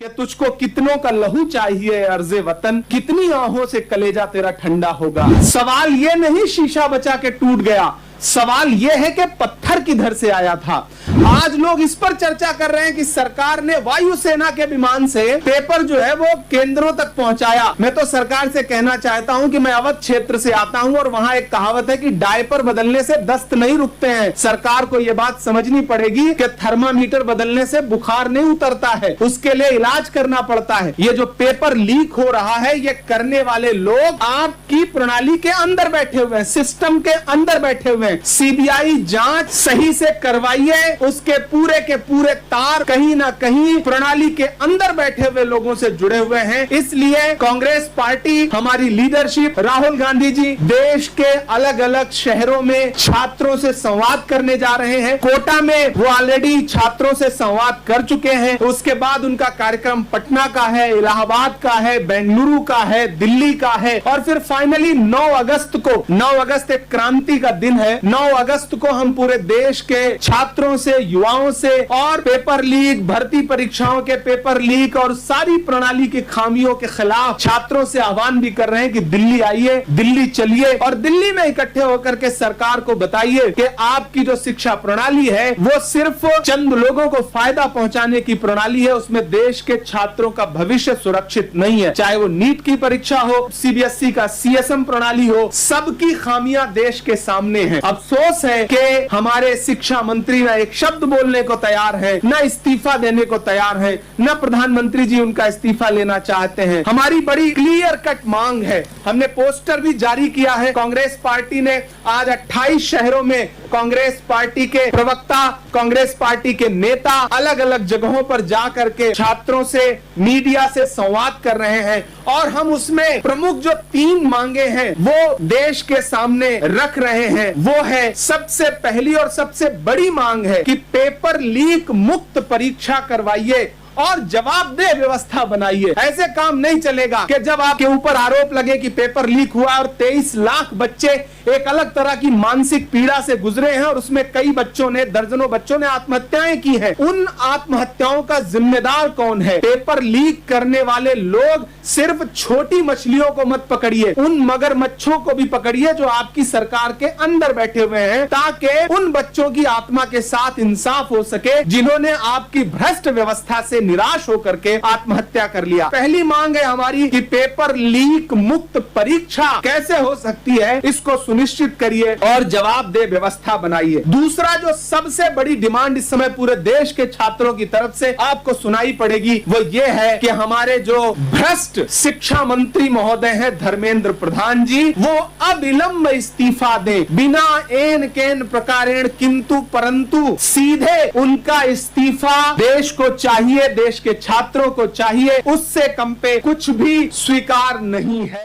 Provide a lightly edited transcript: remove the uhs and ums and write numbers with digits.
कि तुझको कितनों का लहू चाहिए अर्ज़े वतन, कितनी आहों से कलेजा तेरा ठंडा होगा। सवाल ये नहीं शीशा बचा के टूट गया, सवाल यह है कि पत्थर किधर से आया था। आज लोग इस पर चर्चा कर रहे हैं कि सरकार ने वायुसेना के विमान से पेपर जो है वो केंद्रों तक पहुंचाया। मैं तो सरकार से कहना चाहता हूं कि मैं अवध क्षेत्र से आता हूं और वहां एक कहावत है कि डायपर बदलने से दस्त नहीं रुकते हैं। सरकार को यह बात समझनी पड़ेगी कि थर्मामीटर बदलने से बुखार नहीं उतरता है, उसके लिए इलाज करना पड़ता है। ये जो पेपर लीक हो रहा है, ये करने वाले लोग आपकी प्रणाली के अंदर बैठे हुए हैं, सिस्टम के अंदर बैठे हुए हैं। सीबीआई जांच सही से करवाइए, उसके पूरे के पूरे तार कहीं ना कहीं प्रणाली के अंदर बैठे हुए लोगों से जुड़े हुए हैं। इसलिए कांग्रेस पार्टी, हमारी लीडरशिप, राहुल गांधी जी देश के अलग अलग शहरों में छात्रों से संवाद करने जा रहे हैं। कोटा में वो ऑलरेडी छात्रों से संवाद कर चुके हैं। उसके बाद उनका कार्यक्रम पटना का है, इलाहाबाद का है, बेंगलुरु का है, दिल्ली का है और फिर फाइनली 9 अगस्त को, 9 अगस्त एक क्रांति का दिन है, 9 अगस्त को हम पूरे देश के छात्रों से, युवाओं से और पेपर लीक, भर्ती परीक्षाओं के पेपर लीक और सारी प्रणाली की खामियों के खिलाफ छात्रों से आह्वान भी कर रहे हैं कि दिल्ली आइए, दिल्ली चलिए और दिल्ली में इकट्ठे होकर के सरकार को बताइए कि आपकी जो शिक्षा प्रणाली है वो सिर्फ चंद लोगों को फायदा पहुंचाने की प्रणाली है, उसमें देश के छात्रों का भविष्य सुरक्षित नहीं है। चाहे वो नीट की परीक्षा हो, सीबीएसई का सीएसएम प्रणाली हो, सबकी खामियां देश के सामने हैं। अफसोस है कि हमारे शिक्षा मंत्री ना एक शब्द बोलने को तैयार है, न इस्तीफा देने को तैयार है, न प्रधानमंत्री जी उनका इस्तीफा लेना चाहते हैं। हमारी बड़ी क्लियर कट मांग है, हमने पोस्टर भी जारी किया है। कांग्रेस पार्टी ने आज 28 शहरों में कांग्रेस पार्टी के प्रवक्ता, कांग्रेस पार्टी के नेता अलग अलग जगहों पर जाकर के छात्रों से, मीडिया से संवाद कर रहे हैं और हम उसमें प्रमुख जो 3 मांगे हैं वो देश के सामने रख रहे हैं। वो है, सबसे पहली और सबसे बड़ी मांग है कि पेपर लीक मुक्त परीक्षा करवाइए और जवाबदेह व्यवस्था बनाइए। ऐसे काम नहीं चलेगा कि जब आपके ऊपर आरोप लगे कि पेपर लीक हुआ और 23 लाख बच्चे एक अलग तरह की मानसिक पीड़ा से गुजरे हैं और उसमें कई बच्चों ने, दर्जनों बच्चों ने आत्महत्याएं की हैं। उन आत्महत्याओं का जिम्मेदार कौन है? पेपर लीक करने वाले लोग सिर्फ छोटी मछलियों को मत पकड़िए, उन मगरमच्छों को भी पकड़िए जो आपकी सरकार के अंदर बैठे हुए हैं, ताकि उन बच्चों की आत्मा के साथ इंसाफ हो सके जिन्होंने आपकी भ्रष्ट व्यवस्था से निराश होकर के आत्महत्या कर लिया। पहली मांग है हमारी कि पेपर लीक मुक्त परीक्षा कैसे हो सकती है, इसको सुनिश्चित करिए और जवाबदेह व्यवस्था बनाइए। दूसरा जो सबसे बड़ी डिमांड इस समय पूरे देश के छात्रों की तरफ से आपको सुनाई पड़ेगी वो ये है कि हमारे जो भ्रष्ट शिक्षा मंत्री महोदय हैं धर्मेंद्र प्रधान जी, वो अविलंब इस्तीफा दें, बिना एन केन प्रकारेण किंतु परंतु, सीधे उनका इस्तीफा देश को चाहिए, देश के छात्रों को चाहिए, उससे कम पे कुछ भी स्वीकार नहीं है।